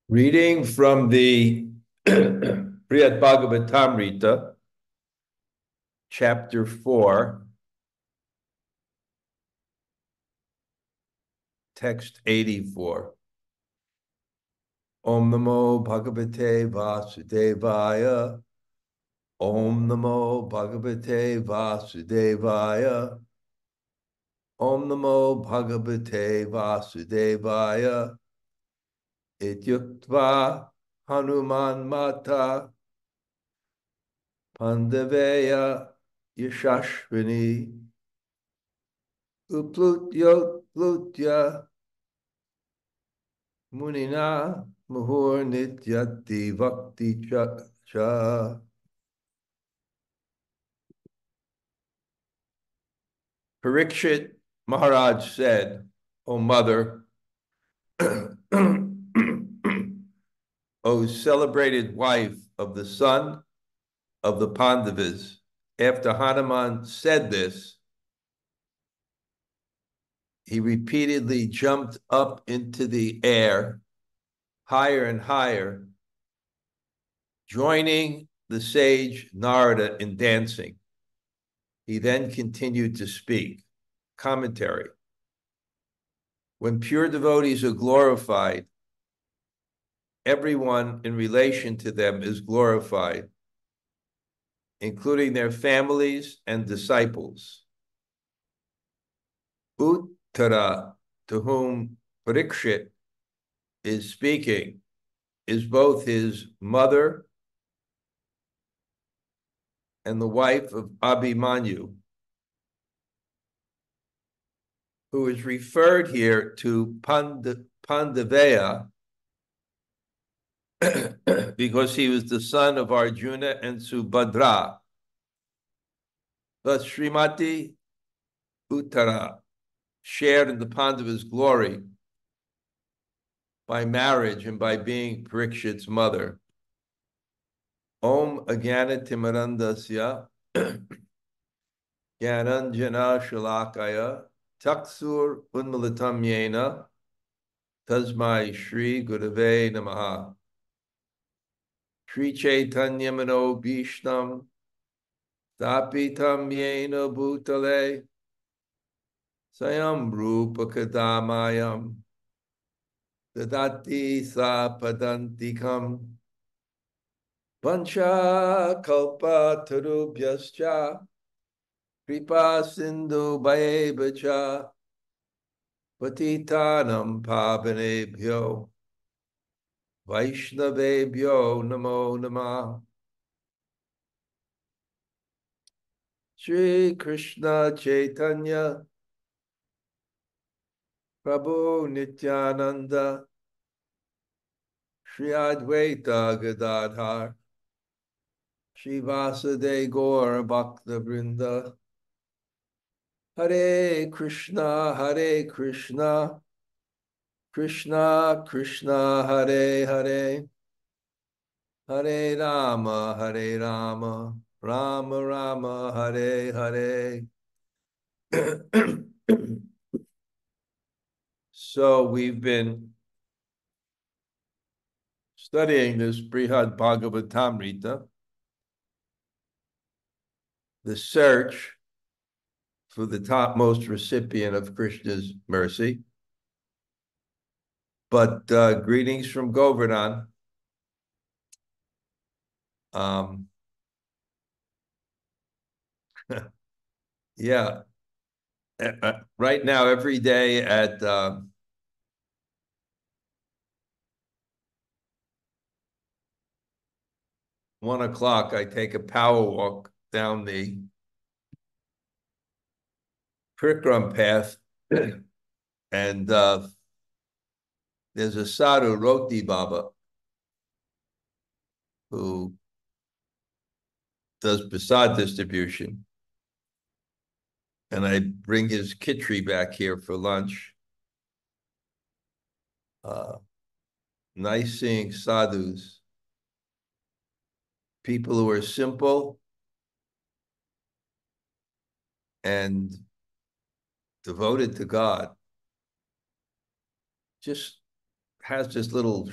Reading from the Bṛhad-bhāgavatāmṛta, chapter 4, text 84. Om Namo Bhagavate Vasudevaya. Om Namo Bhagavate Vasudevaya. Om Namo Bhagavate Vasudevaya. Uktvā hanūmān mātaḥ pāṇḍaveya-yaśasvini utplutyotplutya muninā muhur nṛtyati vakti cha. Parīkṣit Mahārāja said, O mother, O celebrated wife of the son of the Pāṇḍavas, after Hanumān said this, he repeatedly jumped up into the air, higher and higher, joining the sage Nārada in dancing. He then continued to speak. Commentary. When pure devotees are glorified, everyone in relation to them is glorified, including their families and disciples. Uttara, to whom Parīkṣit is speaking, is both his mother and the wife of Abhimanyu, who is referred here to Pāṇḍaveya because he was the son of Arjuna and Subhadra. Thus, Srimati Uttara shared in the Pāṇḍavas' glory by marriage and by being Parīkṣit's mother. Om Ajnana-timirandasya Jnananjana Shalakaya Taksur Unmilitam Yena Tasmai Shri Gurave Namaha. Shri Chaitanya Mano Bhishtam Tapitam Yena Bhutale Sayam Rupa Kadamayam Dadati Sapadantikam Pancha Kalpa Tarubhyascha Kripa Sindhu Bhayevacha Patitanam Pavanebhyo Vaishnavebhyo Namo Namah. Shri Krishna Chaitanya Prabhu Nityananda Shri Advaita Gadadhar Shri Vasudeva Gaura Bhakta Vrinda. Hare Krishna, Krishna Krishna, Hare Hare, Hare Rama, Rama Rama, Hare Hare. So we've been studying this Bṛhad-bhāgavatāmṛta, the search for the topmost recipient of Krishna's mercy. But greetings from Govardhan. Yeah. Right now, every day at 1 o'clock, I take a power walk down the Parikram path, and there's a sadhu, Roti Baba, who does prasad distribution. And I bring his kitri back here for lunch. Nice seeing sadhus, people who are simple and devoted to God. Just has this little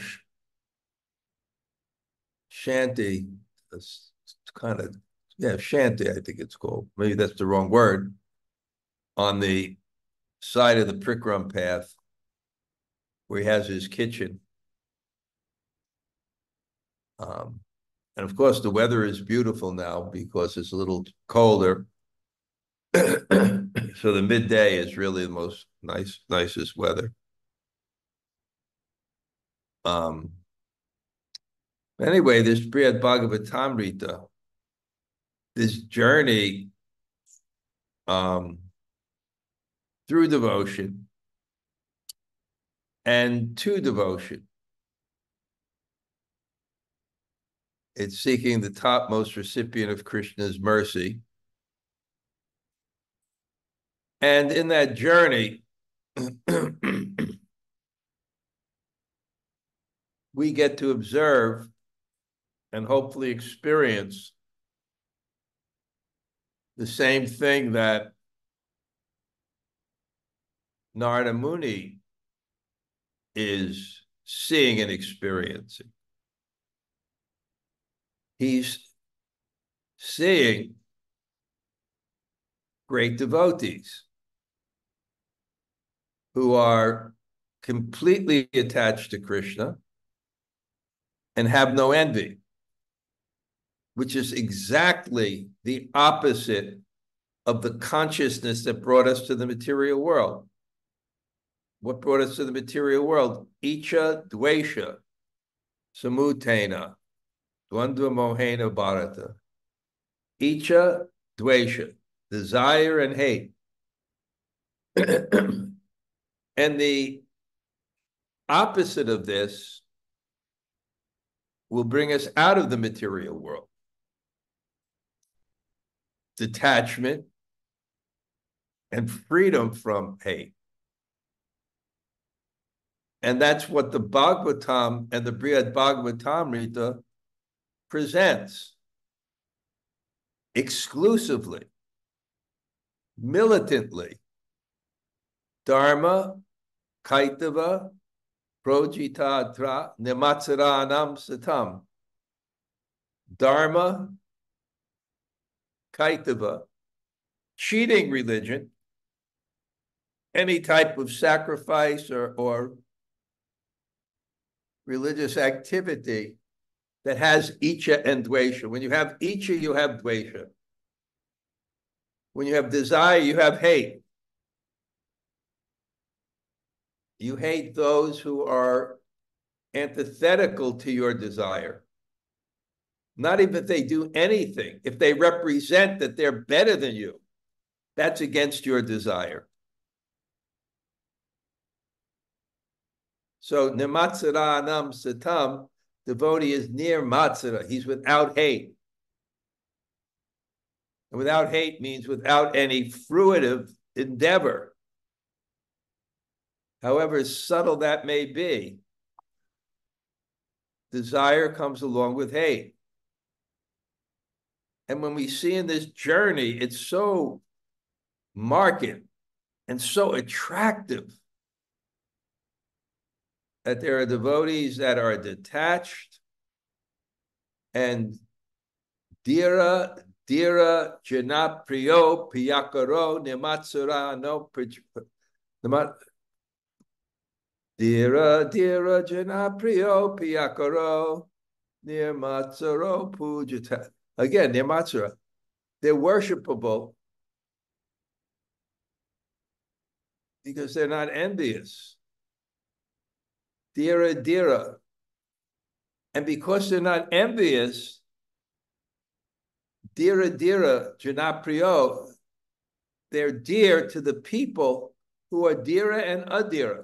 shanty, it's kind of, yeah, shanty, I think it's called. Maybe that's the wrong word. On the side of the Prikram path, where he has his kitchen. And of course, the weather is beautiful now because it's a little colder. So the midday is really the most nicest weather. Anyway, this Bṛhad-bhāgavatāmṛta, this journey through devotion and to devotion. It's seeking the topmost recipient of Krishna's mercy. And in that journey, we get to observe and hopefully experience the same thing that Nārada Muni is seeing and experiencing. He's seeing great devotees who are completely attached to Krishna and have no envy, which is exactly the opposite of the consciousness that brought us to the material world. What brought us to the material world? Icha, dvesha, samutena, dvandva mohena bharata. Icha, dvesha, desire and hate. And the opposite of this will bring us out of the material world. Detachment and freedom from hate. And that's what the Bhagavatam and the Bṛhad-bhāgavatāmṛta presents exclusively, militantly. Dharma, kaitava, projitatra, nimatsaranam satam. Dharma, kaitava, cheating religion, any type of sacrifice or religious activity that has icha and dvesha. When you have icha, you have dvesha. When you have desire, you have hate. You hate those who are antithetical to your desire. Not even if they do anything. If they represent that they're better than you, that's against your desire. So nimatsaranam satam, devotee is near matsara. He's without hate. And without hate means without any fruitive endeavor. However subtle that may be, desire comes along with hate. And when we see in this journey, it's so marked and so attractive that there are devotees that are detached and dira janapriyo piyakaro nimatsura no Dira janapriyo piyakaro nirmatsuro pujata. Again, nirmatsura. They're worshipable because they're not envious. Dira. And because they're not envious, dira janapriyo, they're dear to the people who are dira and adira.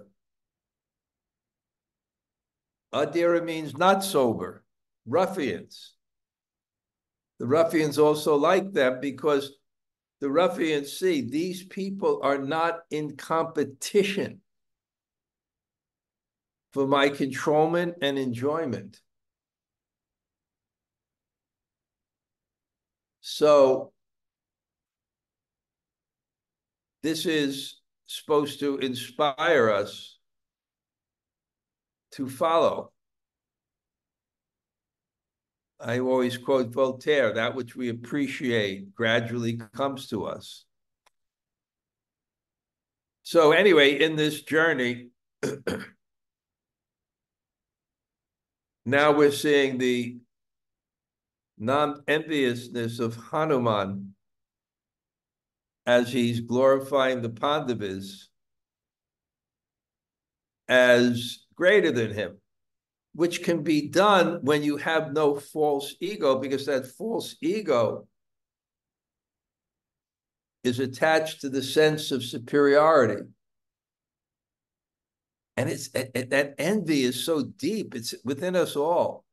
Adira means not sober, ruffians. The ruffians also like them because the ruffians see these people are not in competition for my controlment and enjoyment. So this is supposed to inspire us to follow I always quote Voltaire, that which we appreciate gradually comes to us. So anyway, in this journey, now we're seeing the non-enviousness of Hanumān as he's glorifying the Pāṇḍavas as greater than him, which can be done when you have no false ego, because that false ego is attached to the sense of superiority. And that envy is so deep, it's within us all.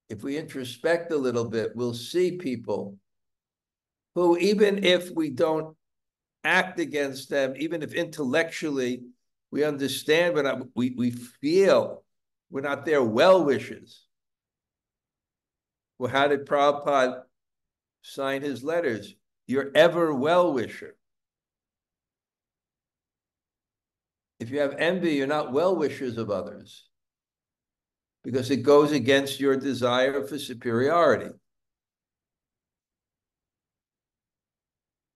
If we introspect a little bit, we'll see people who, even if we don't act against them, even if intellectually we understand, but we feel we're not their well-wishers. Well, how did Prabhupada sign his letters? Your ever well-wisher. If you have envy, you're not well-wishers of others, because it goes against your desire for superiority.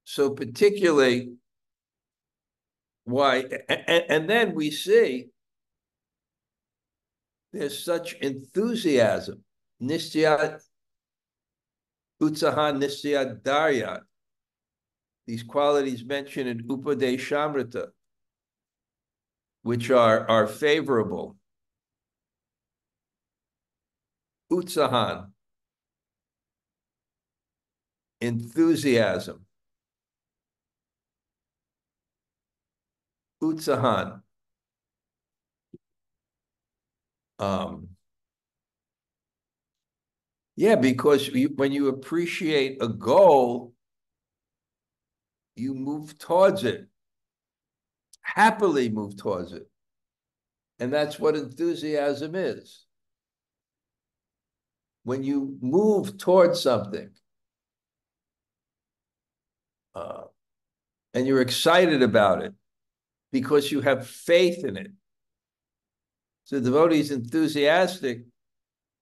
So particularly, why, and then we see there's such enthusiasm, nṛtyati, utsaha nṛtyati dharya, these qualities mentioned in Upadeshamrita, which are favorable. Utsahan, enthusiasm. Utsahan, yeah, because when you appreciate a goal, you move towards it, happily move towards it. And that's what enthusiasm is. When you move towards something, and you're excited about it because you have faith in it. So the devotee is enthusiastic,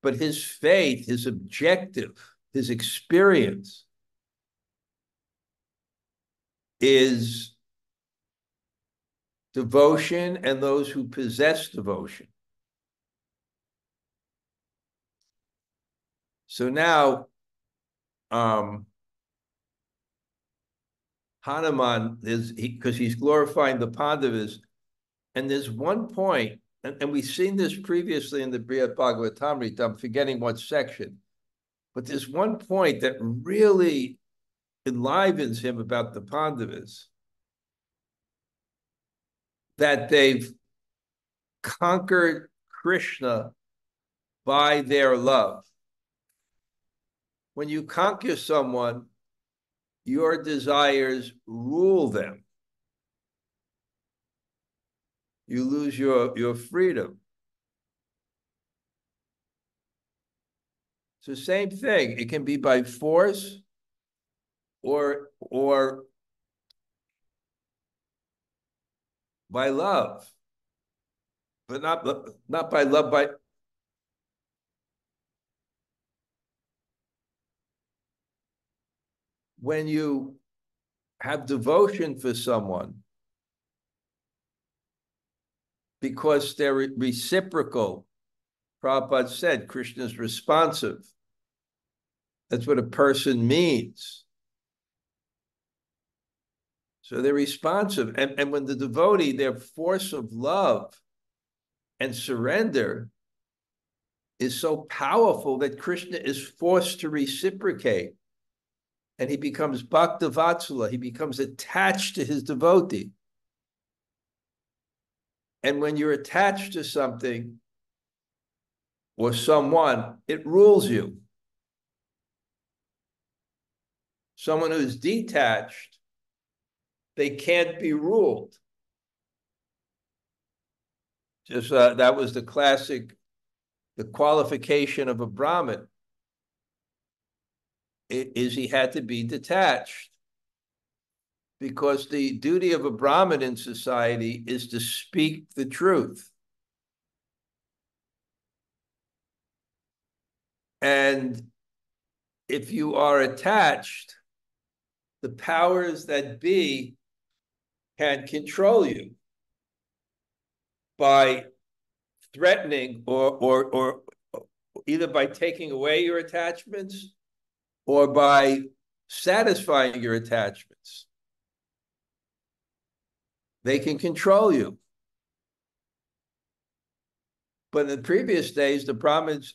but his faith, his objective, his experience is devotion and those who possess devotion. So now, Hanumān is, because he's glorifying the Pāṇḍavas, and there's one point, and we've seen this previously in the Bṛhad-bhāgavatāmṛta, I'm forgetting what section, but there's one point that really enlivens him about the Pāṇḍavas, that they've conquered Krishna by their love. When you conquer someone, your desires rule them. You lose your freedom. It's the same thing. It can be by force or by love, but not by love, by when you have devotion for someone because they're reciprocal. Prabhupada said Krishna is responsive. That's what a person means. So they're responsive. And when the devotee, their force of love and surrender is so powerful that Krishna is forced to reciprocate. And he becomes bhakta-vatsala. He becomes attached to his devotee. And when you're attached to something or someone, it rules you. Someone who's detached, they can't be ruled. Just that was the classic, the qualification of a Brahmin. Is he had to be detached, because the duty of a Brahmin in society is to speak the truth. And if you are attached, the powers that be can control you by threatening or either by taking away your attachments or by satisfying your attachments. They can control you. But in the previous days, the Brahmins,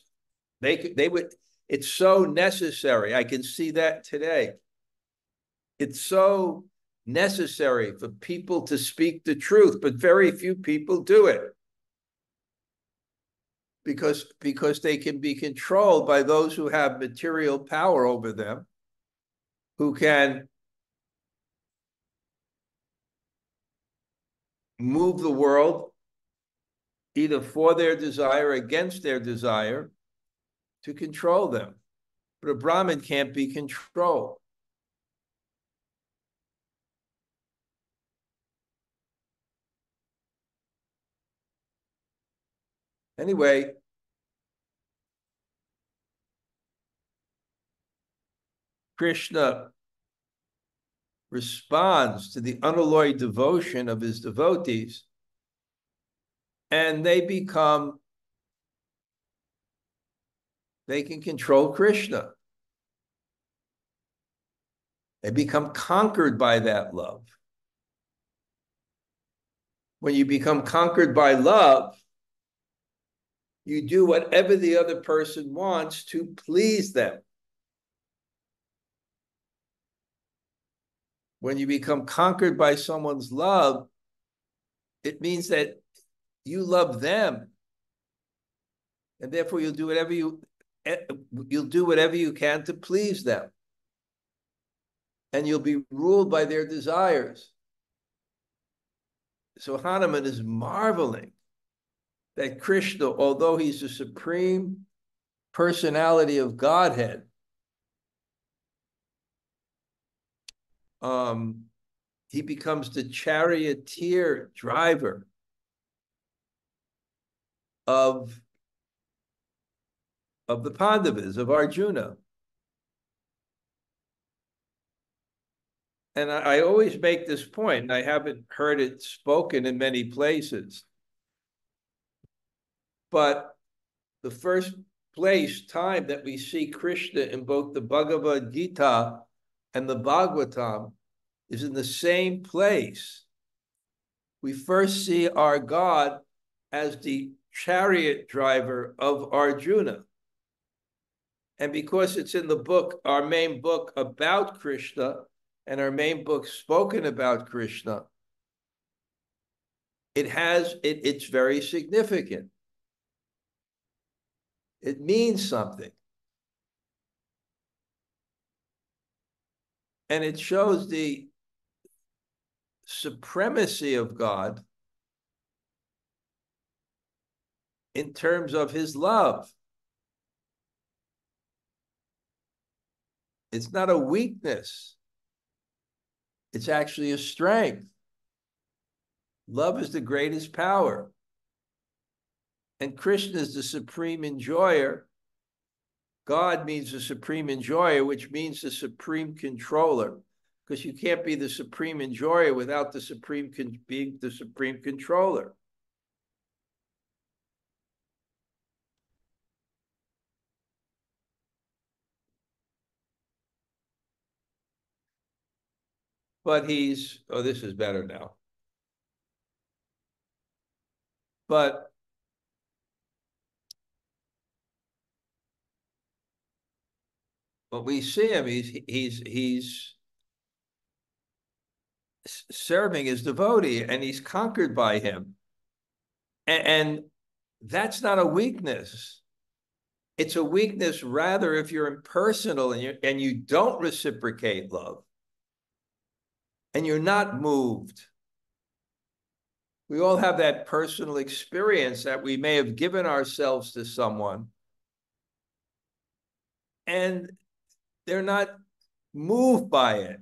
they would, it's so necessary. I can see that today. It's so necessary for people to speak the truth, but very few people do it. Because they can be controlled by those who have material power over them, who can move the world either for their desire or against their desire to control them. But a Brahmin can't be controlled. Anyway, Krishna responds to the unalloyed devotion of his devotees, and they can control Krishna. They become conquered by that love. When you become conquered by love, you do whatever the other person wants to please them. When you become conquered by someone's love, it means that you love them, and therefore you'll do whatever you can to please them, and you'll be ruled by their desires. So Hanumān is marveling that Krishna, although he's the supreme personality of Godhead, he becomes the charioteer driver of the Pāṇḍavas, of Arjuna. And I always make this point, and I haven't heard it spoken in many places, but the first time that we see Krishna in both the Bhagavad Gita and the Bhagavatam is in the same place. We first see our God as the chariot driver of Arjuna. And because it's in the book, our main book about Krishna, and our main book spoken about Krishna, it's very significant. It means something. And it shows the supremacy of God in terms of his love. It's not a weakness. It's actually a strength. Love is the greatest power. And Krishna is the supreme enjoyer. God means the supreme enjoyer, which means the supreme controller, because you can't be the supreme enjoyer without being the supreme controller. But this is better now. But when we see him, he's serving his devotee, and he's conquered by him. And that's not a weakness. It's a weakness rather if you're impersonal and you don't reciprocate love, and you're not moved. We all have that personal experience that we may have given ourselves to someone, and they're not moved by it.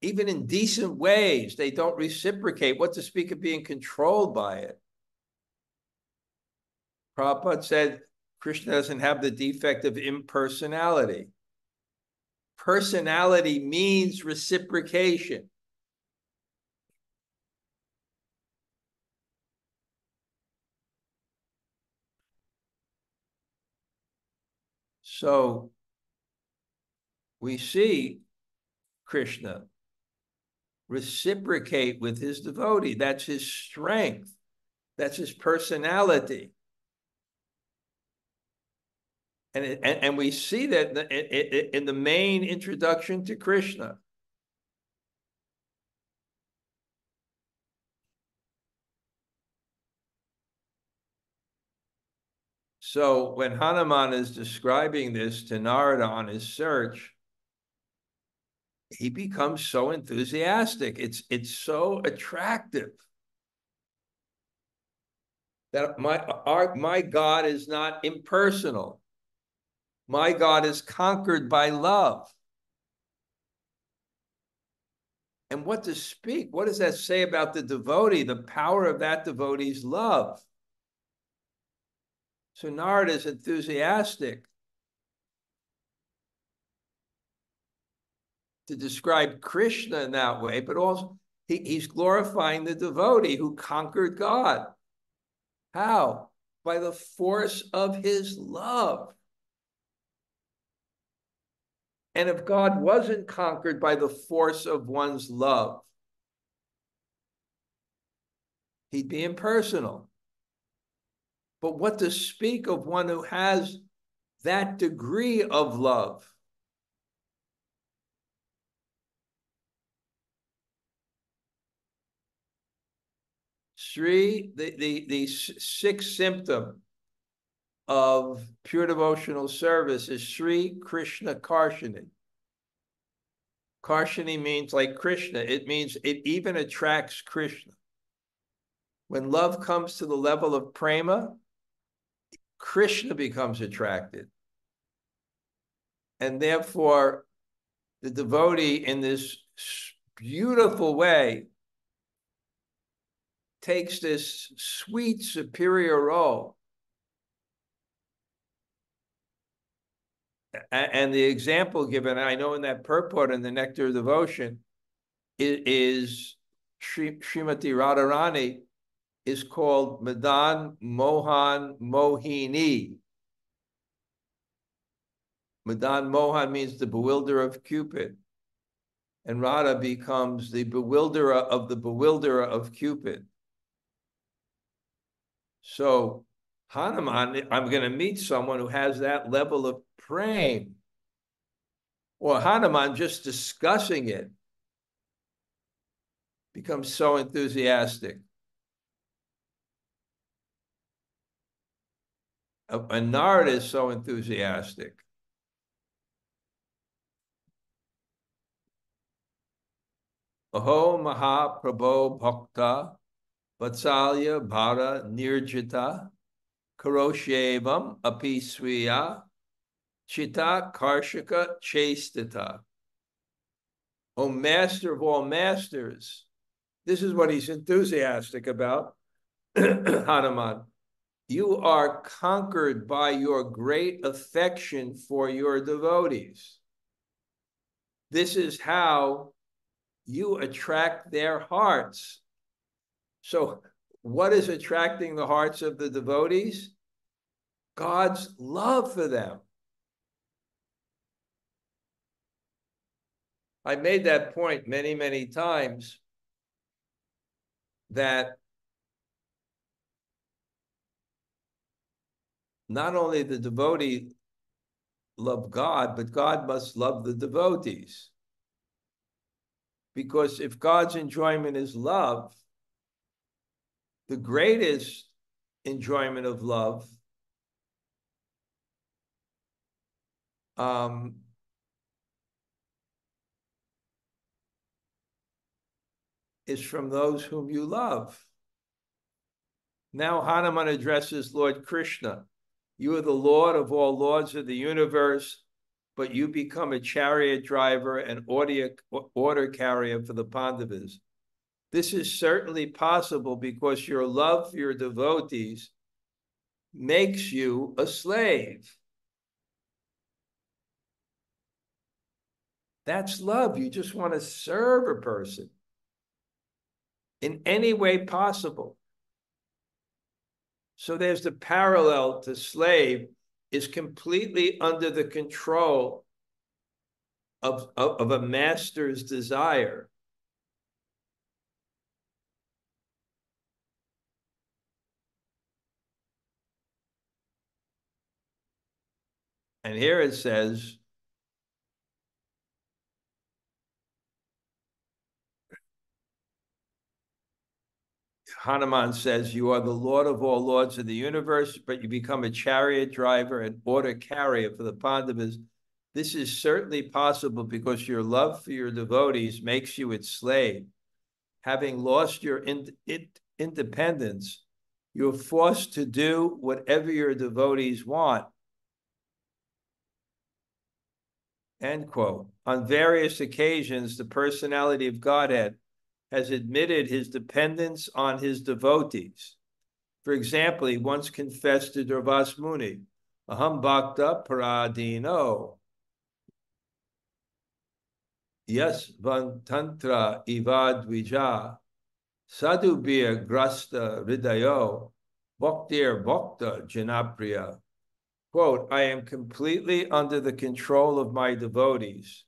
Even in decent ways, they don't reciprocate. What to speak of being controlled by it? Prabhupada said Krishna doesn't have the defect of impersonality. Personality means reciprocation. So we see Krishna reciprocate with his devotee. That's his strength. That's his personality. And we see that in the main introduction to Krishna. So when Hanumān is describing this to Nārada on his search, he becomes so enthusiastic. It's so attractive that my God is not impersonal. My God is conquered by love. And what to speak? What does that say about the devotee? The power of that devotee's love. So Nārada is enthusiastic to describe Krishna in that way, but also he's glorifying the devotee who conquered God. How? By the force of his love. And if God wasn't conquered by the force of one's love, he'd be impersonal. But what to speak of one who has that degree of love? The sixth symptom of pure devotional service is Sri Krishna Karshani. Karshani means like Krishna. It means it even attracts Krishna. When love comes to the level of prema, Krishna becomes attracted. And therefore, the devotee in this beautiful way takes this sweet, superior role. And the example given, I know in that purport in the Nectar of Devotion, is Srimati Radharani is called Madan Mohan Mohini. Madan Mohan means the bewilderer of Cupid. And Radha becomes the bewilderer of Cupid. So Hanumān, I'm going to meet someone who has that level of prema. Or Hanumān just discussing it becomes so enthusiastic. And Nārada is so enthusiastic. Aho Mahaprabho Bhakta Vatsalya Bhara Nirjita Karoshevam Apisviya Chita Karshika Chastita. O master of all masters, this is what he's enthusiastic about, Hanumān. You are conquered by your great affection for your devotees. This is how you attract their hearts. So what is attracting the hearts of the devotees? God's love for them. I made that point many, many times that not only the devotee love God, but God must love the devotees. Because if God's enjoyment is love, the greatest enjoyment of love is from those whom you love. Now Hanumān addresses Lord Krishna. You are the Lord of all lords of the universe, but you become a chariot driver and order carrier for the Pāṇḍavas. This is certainly possible because your love for your devotees makes you a slave. That's love. You just want to serve a person in any way possible. So there's the parallel to slave is completely under the control of a master's desire. And here it says, Hanumān says, you are the Lord of all lords of the universe, but you become a chariot driver and order carrier for the Pāṇḍavas. This is certainly possible because your love for your devotees makes you its slave. Having lost your independence, you're forced to do whatever your devotees want. End quote. On various occasions, the personality of Godhead has admitted his dependence on his devotees. For example, he once confessed to Durvas Muni, Aham bhakta paradino, yasvantantra ivadvija, sadhubir grasta hridayo, bhaktir bhakta janapriya. Quote, I am completely under the control of my devotees.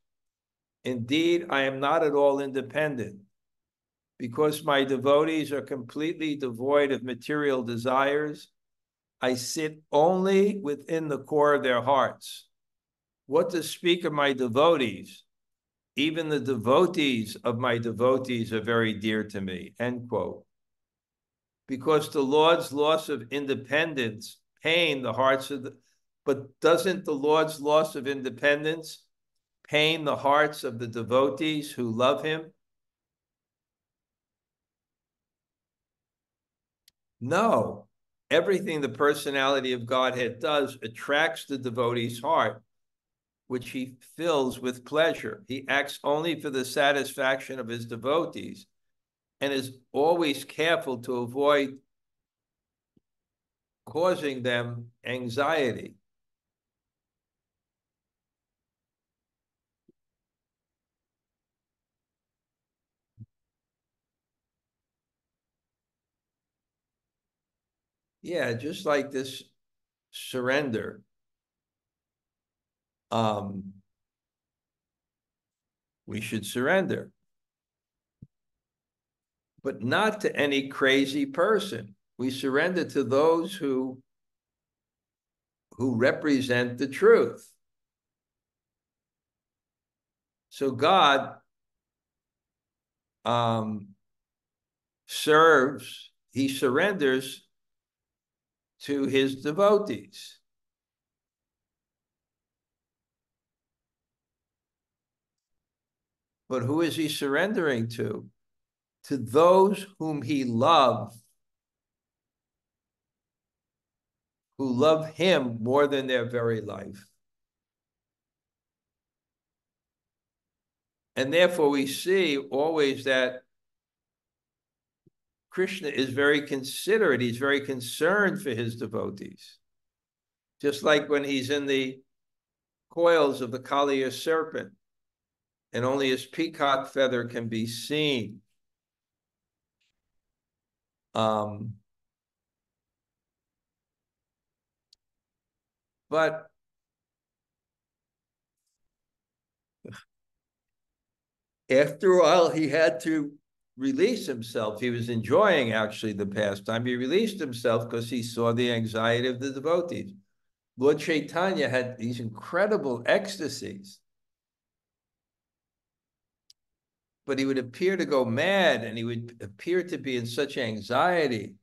Indeed, I am not at all independent. Because my devotees are completely devoid of material desires, I sit only within the core of their hearts. What to speak of my devotees? Even the devotees of my devotees are very dear to me, end quote. Because the Lord's loss of independence pain the hearts of the, but doesn't the Lord's loss of independence pain the hearts of the devotees who love him? No, everything the personality of Godhead does attracts the devotee's heart, which he fills with pleasure. He acts only for the satisfaction of his devotees and is always careful to avoid causing them anxiety. Yeah, just like this surrender. We should surrender, but not to any crazy person. We surrender to those who represent the truth. So God serves, he surrenders to his devotees. But who is he surrendering to? To those whom he loves, who love him more than their very life. And therefore we see always that Krishna is very considerate. He's very concerned for his devotees. Just like when he's in the coils of the Kaliya serpent, and only his peacock feather can be seen. But after a while, he had to release himself. He was enjoying actually the pastime. He released himself because he saw the anxiety of the devotees. Lord Chaitanya had these incredible ecstasies, but he would appear to go mad and he would appear to be in such anxiety.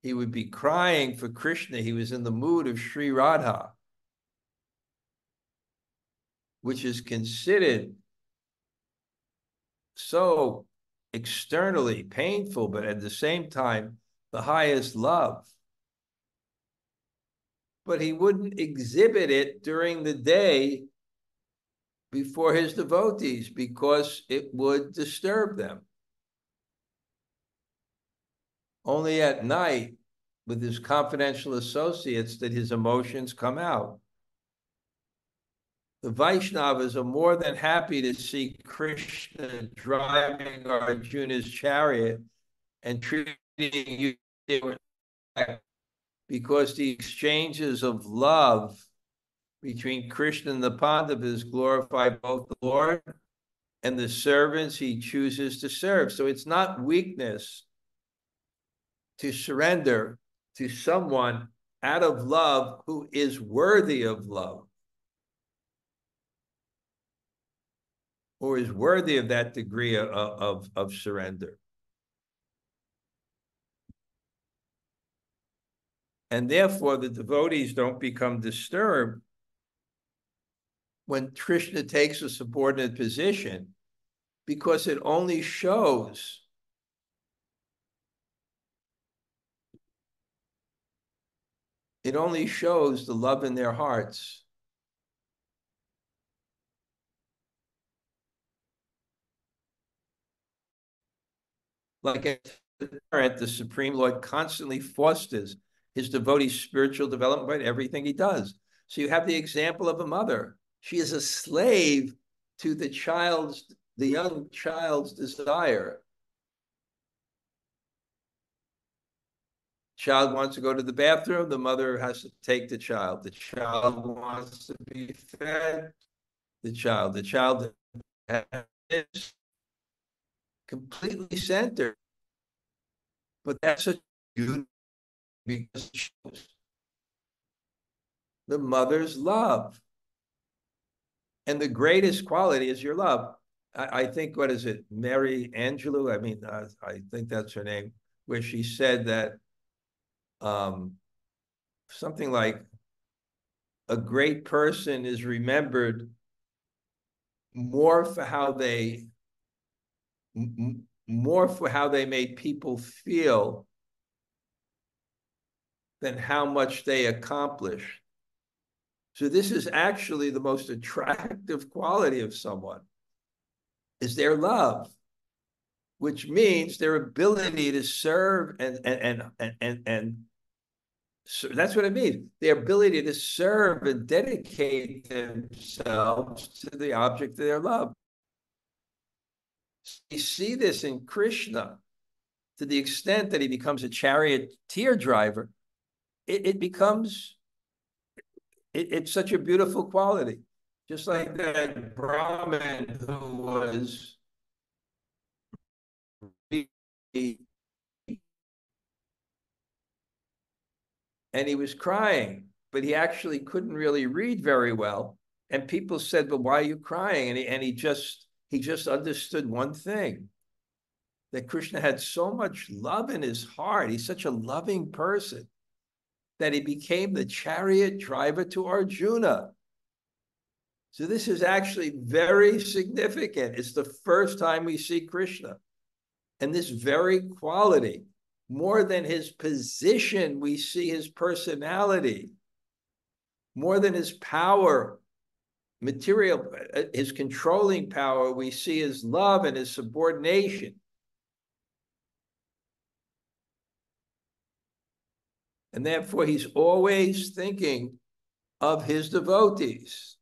He would be crying for Krishna. He was in the mood of Sri Radha, which is considered so externally painful, but at the same time, the highest love. But he wouldn't exhibit it during the day before his devotees because it would disturb them. Only at night with his confidential associates that his emotions come out. The Vaishnavas are more than happy to see Krishna driving Arjuna's chariot and treating you because the exchanges of love between Krishna and the Pāṇḍavas glorify both the Lord and the servants he chooses to serve. So it's not weakness to surrender to someone out of love who is worthy of love, or is worthy of that degree of surrender. And therefore, the devotees don't become disturbed when Krishna takes a subordinate position, because it only shows the love in their hearts. Like a parent, the Supreme Lord constantly fosters his devotee's spiritual development by everything he does. So you have the example of a mother. She is a slave to the young child's desire. Child wants to go to the bathroom, the mother has to take the child. The child wants to be fed, the child is completely centered. But that's a beauty, because it shows the mother's love. And the greatest quality is your love. I think, what is it, Mary Angelou? I think that's her name, where she said that something like a great person is remembered more for how they made people feel than how much they accomplished. So this is actually the most attractive quality of someone, is their love, which means their ability to serve and so that's what it means. Their ability to serve and dedicate themselves to the object of their love. You see this in Krishna to the extent that he becomes a charioteer driver. It's such a beautiful quality. Just like that Brahmin who was and he was crying, but he actually couldn't really read very well. And people said, "But why are you crying?" And he just understood one thing, that Krishna had so much love in his heart. He's such a loving person that he became the chariot driver to Arjuna. So this is actually very significant. It's the first time we see Krishna. And this very quality, more than his position, we see his personality. More than his power, material, his controlling power, we see his love and his subordination. And therefore, he's always thinking of his devotees.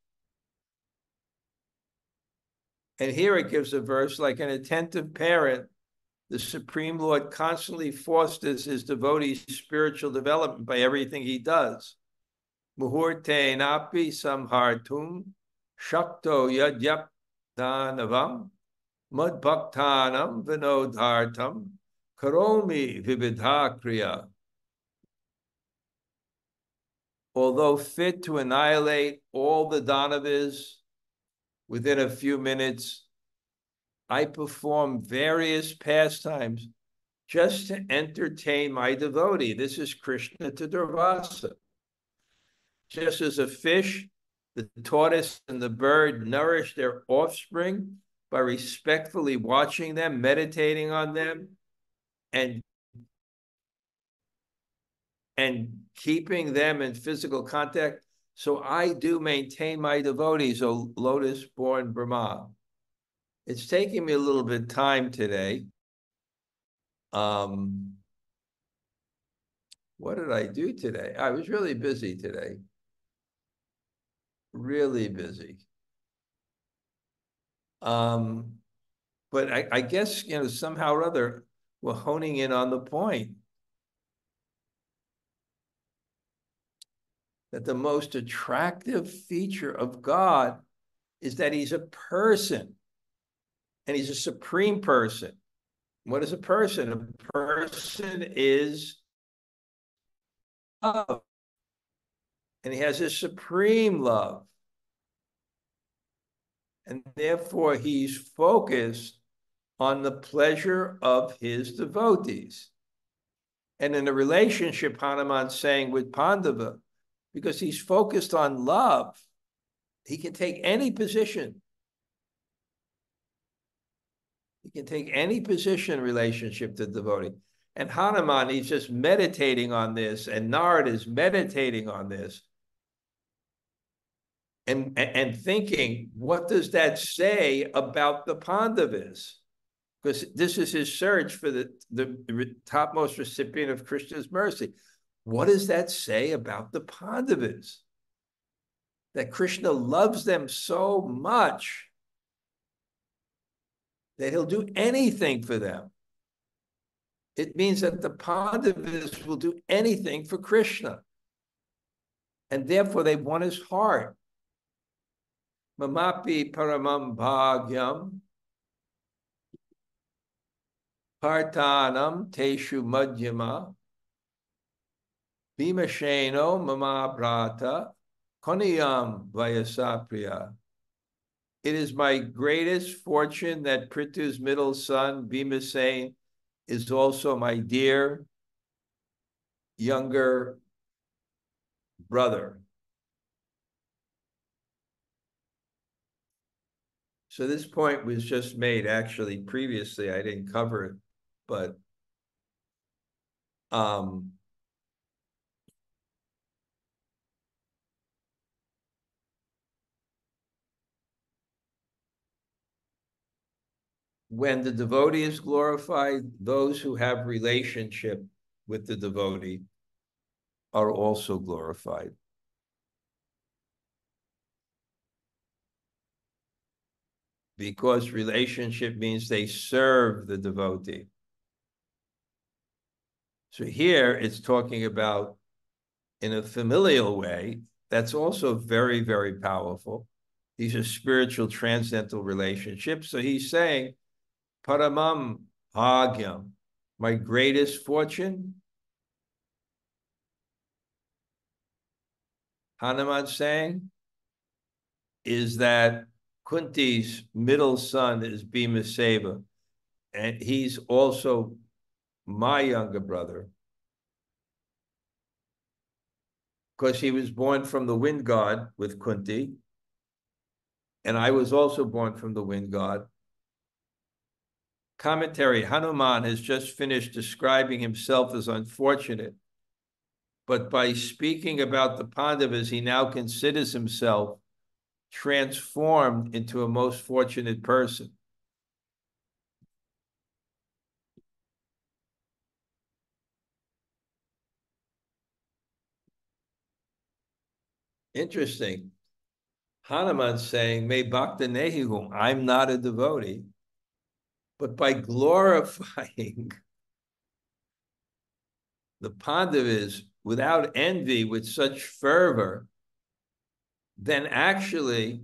And here it gives a verse, like an attentive parent, the Supreme Lord constantly fosters his devotees' spiritual development by everything he does. Muhur napi samhartum shakto yadyap danavam madbhaktanam vinodhartam karomi vividha kriya. Although fit to annihilate all the Dhanavas within a few minutes, I perform various pastimes just to entertain my devotee. This is Krishna to Durvasa. Just as a fish, the tortoise and the bird nourish their offspring by respectfully watching them, meditating on them, and keeping them in physical contact, so I do maintain my devotees, O lotus-born Brahma. It's taking me a little bit of time today. What did I do today? I was really busy today. Really busy. But I guess, somehow or other, we're honing in on the point that the most attractive feature of God is that he's a person, and he's a supreme person. What is a person? A person is love, and he has a supreme love. And therefore, he's focused on the pleasure of his devotees. And in a relationship, Hanumān's saying with Pāṇḍava, because he's focused on love, he can take any position. He can take any position in relationship to the devotee. And Hanumān, he's just meditating on this, and Nārada is meditating on this, and thinking, what does that say about the Pāṇḍavas? Because this is his search for the topmost recipient of Krishna's mercy. What does that say about the Pāṇḍavas? That Krishna loves them so much that he'll do anything for them. It means that the Pāṇḍavas will do anything for Krishna. And therefore they want his heart. Mamapi paramam bhagyam partanam teshu madhyama bhimasheno mama brata koniyam vayasapriya. It is my greatest fortune that Prithu's middle son, Bhimasena, is also my dear younger brother. So this point was just made, actually, previously. I didn't cover it, but when the devotee is glorified, those who have relationship with the devotee are also glorified. Because relationship means they serve the devotee. So here it's talking about in a familial way. That's also very, very powerful. These are spiritual transcendental relationships. So he's saying, Paramam bhagyam, my greatest fortune. Hanumān saying is that Kunti's middle son is Bhimasena, and he's also my younger brother, because he was born from the wind god with Kunti, and I was also born from the wind god. Commentary, Hanumān has just finished describing himself as unfortunate, but by speaking about the Pāṇḍavas, he now considers himself transformed into a most fortunate person. Interesting. Hanumān saying, "Me bhakta nehihum," I'm not a devotee, but by glorifying the Pāṇḍavas without envy, with such fervor, then actually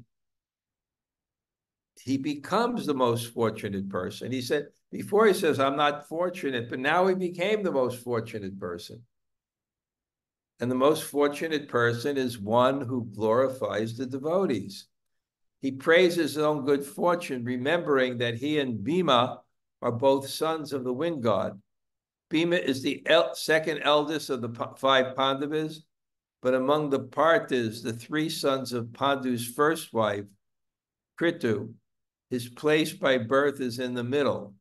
he becomes the most fortunate person. He said, before he says, I'm not fortunate, but now he became the most fortunate person. And the most fortunate person is one who glorifies the devotees. He praises his own good fortune, remembering that he and Bhima are both sons of the wind god. Bhima is the second eldest of the five Pāṇḍavas, but among the Parthas, the three sons of Pandu's first wife, Prithu, his place by birth is in the middle.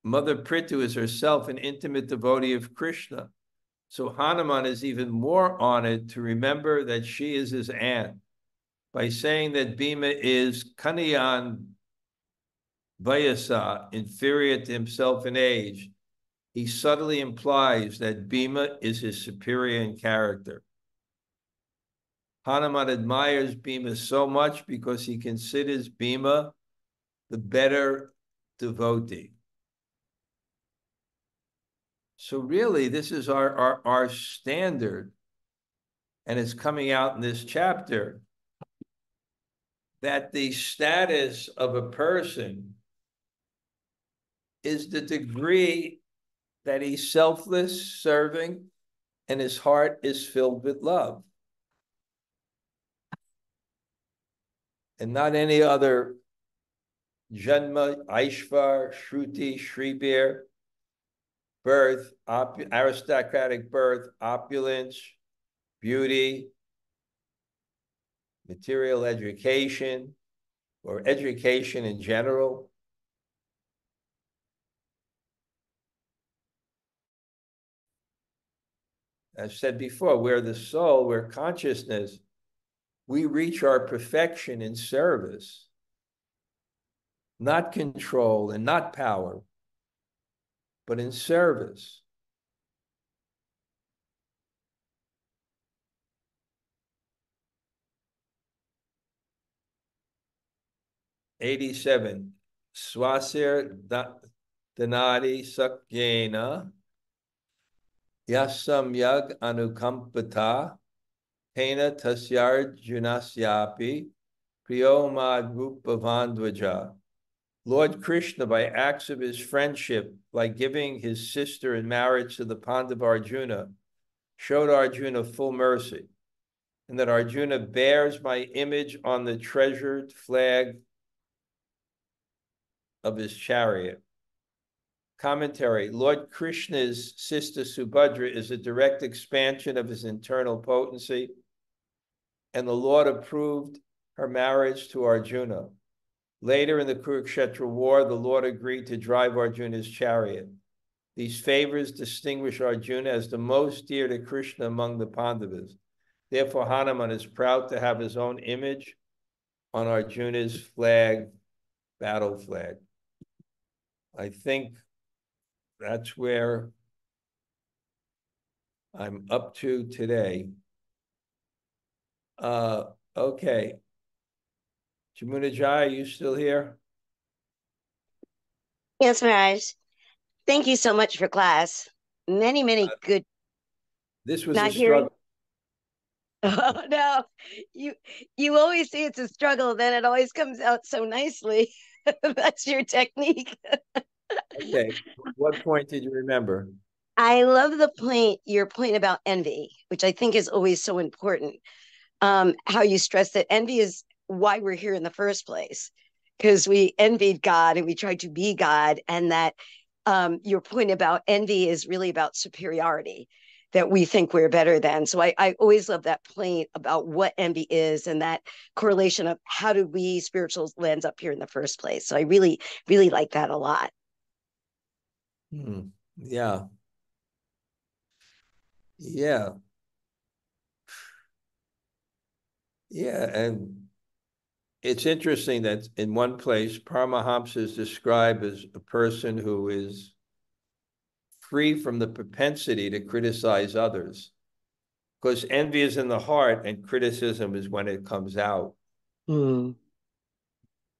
Mother Prithu is herself an intimate devotee of Krishna. So Hanumān is even more honored to remember that she is his aunt by saying that Bhima is Kanayan Vayasa, inferior to himself in age, he subtly implies that Bhima is his superior in character. Hanumān admires Bhima so much because he considers Bhima the better devotee. So really, this is our standard, and it's coming out in this chapter, that the status of a person is the degree that he's selfless, serving, and his heart is filled with love. And not any other Janma, Aishvar, Shruti, Shribir, birth, aristocratic birth, opulence, beauty, material education, or education in general. I've said before, we're the soul, we're consciousness. We reach our perfection in service, not control and not power, but in service. '87. Swasir Dhanadi Sakyena Yasamyag Anukampata Pena Tasyar Junasyapi Priyomad Rupavandvaja. Lord Krishna, by acts of his friendship, like giving his sister in marriage to the Pāṇḍava Arjuna, showed Arjuna full mercy, and that Arjuna bears my image on the treasured flag of his chariot. Commentary: Lord Krishna's sister Subhadra is a direct expansion of his internal potency, and the Lord approved her marriage to Arjuna. Later in the Kurukshetra war, the Lord agreed to drive Arjuna's chariot. These favors distinguish Arjuna as the most dear to Krishna among the Pāṇḍavas. Therefore, Hanumān is proud to have his own image on Arjuna's flag, battle flag. I think that's where I'm up to today. Okay. Jamunajai, are you still here? Yes, Maharaj. Thank you so much for class. Many good. This was Not a struggle. Oh no, you always say it's a struggle, then it always comes out so nicely. That's your technique. Okay. What point did you remember? I love your point about envy, which I think is always so important. How you stress that envy is why we're here in the first place, because we envied God and we tried to be God, and that your point about envy is really about superiority, that we think we're better than. So I always love that point about what envy is and that correlation of how do we spirituals land up here in the first place. So I really like that a lot. Yeah. Yeah. Yeah. And it's interesting that in one place, Paramahamsa is described as a person who is free from the propensity to criticize others, because envy is in the heart and criticism is when it comes out.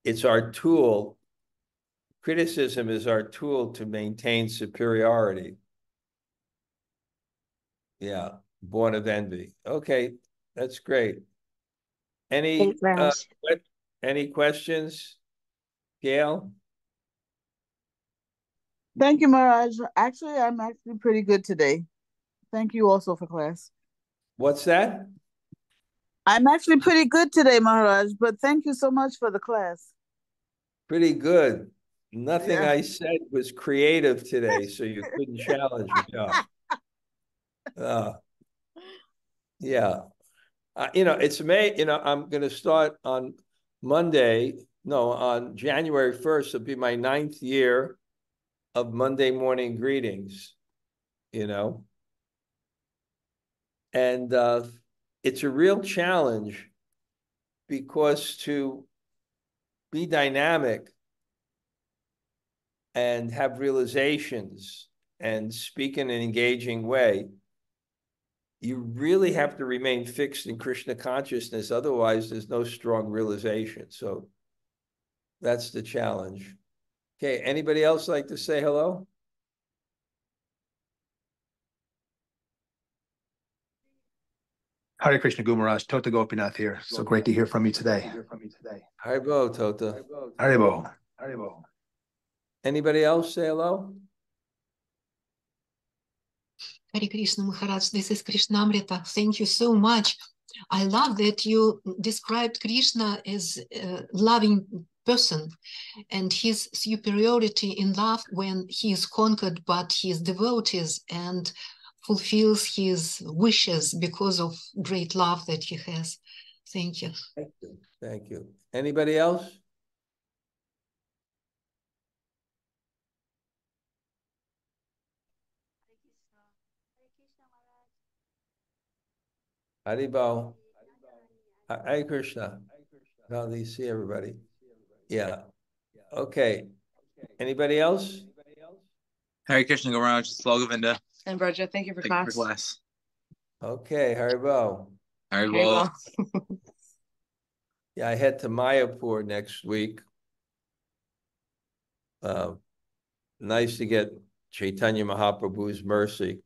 It's our tool. Criticism is our tool to maintain superiority. Yeah, born of envy. Okay, that's great. Any questions, Gail? Thank you, Maharaj. Actually, I'm actually pretty good today. Thank you also for class. What's that? I'm actually pretty good today, Maharaj, but thank you so much for the class. Pretty good. Nothing Yeah. I said was creative today, so you couldn't challenge me. Yeah. It's May. I'm going to start on Monday. No, on January 1st, it'll be my 9th year of Monday morning greetings, and it's a real challenge, because to be dynamic and have realizations and speak in an engaging way, you really have to remain fixed in Krishna consciousness. Otherwise, there's no strong realization. So that's the challenge. Okay, anybody else like to say hello? Hare Krishna Gumaraj, Tota Gopinath here. So great to hear from you today. Haribo, Tota. Haribo. Haribo. Anybody else say hello? Hare Krishna Maharaj, this is Krishna-katha. Thank you so much. I love that you described Krishna as a loving person and his superiority in love when he is conquered by his devotees and fulfills his wishes because of great love that he has. Thank you. Thank you. Thank you. Anybody else? Haribo. Hare Krishna. Now you see everybody. Yeah. Okay. Anybody else? Hare Krishna Gumaraj, Slow Govinda. And Bṛhad, thank you for class. Okay, Haribo. Haribo. Yeah, I head to Mayapur next week. Nice to get Chaitanya Mahaprabhu's mercy.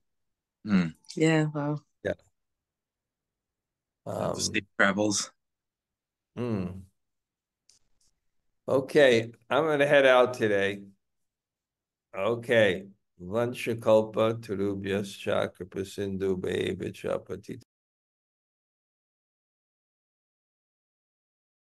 Yeah, wow. Yeah. Safe travels. Okay, I'm going to head out today. Okay. Vanshakalpa Turubhyascha Kripasindu Bhaya Vichapati